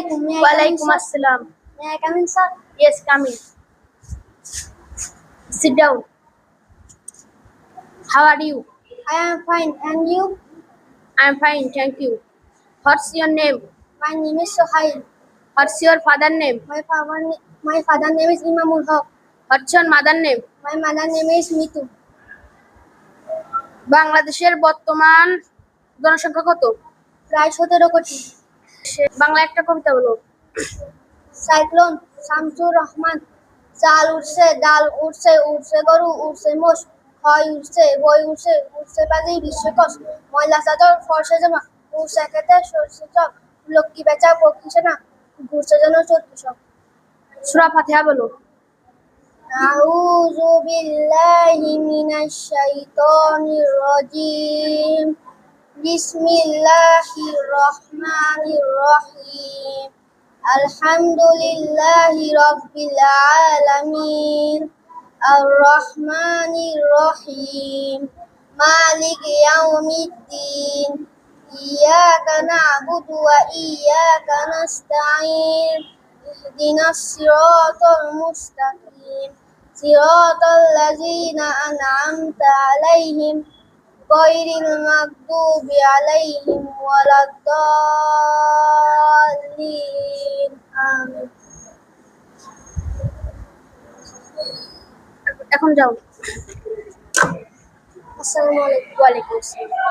Walaikum assalam. May I come in, sir? Yes, come in. Sit down. How are you? I am fine. And you? I am fine, thank you. What's your name? My name is Sohail. What's your father name? My father name is Imamul Haq. What's your mother name? My mother name is Mitu. বাংলাদেশের বর্তমান জনসংখ্যা কত? প্রায় 17 কোটি। বাংলা একটা কবিতা বলো। Cyclone Shamsur Rahman. চাল উঠছে, ডাল উঠছে, উঠছে গরু, উঠছে মোষ, হয় উঠছে, বই উঠছে, উঠছে বাজি বিশ্বকোষ, ময়লা চাদর ফর্সে জমা, উঠছে খেতে সরষে চক, লক্ষ্মী বেচা পক্ষী সেনা, ঘুরছে যেন চতুর্থ সব। সূরা ফাতিহা বলো। আউযু বিল্লাহি মিনাশ শাইতানির রাজিম। বিসমিল্লাহির রহমানির রহিম। আলহামদুলিল্লাহি রাব্বিল আলামিন। আর রহমানির রহিম। মালিক ইয়াউমিদ্দিন। ইয়াকা না'বুদু ওয়া ইয়াকা নাস্তাঈন। ইহদিনাস সিরাতাল মুস্তাকিম। সিরাতাল লাযীনা আন'আমতা আলাইহিম গায়রিল মাগদুবি আলাইহিম ওয়ালাদ-দাল্লিন। আমিন। এখন যাও। আসসালামু আলাইকুম। ওয়ালাইকুম আসসালাম।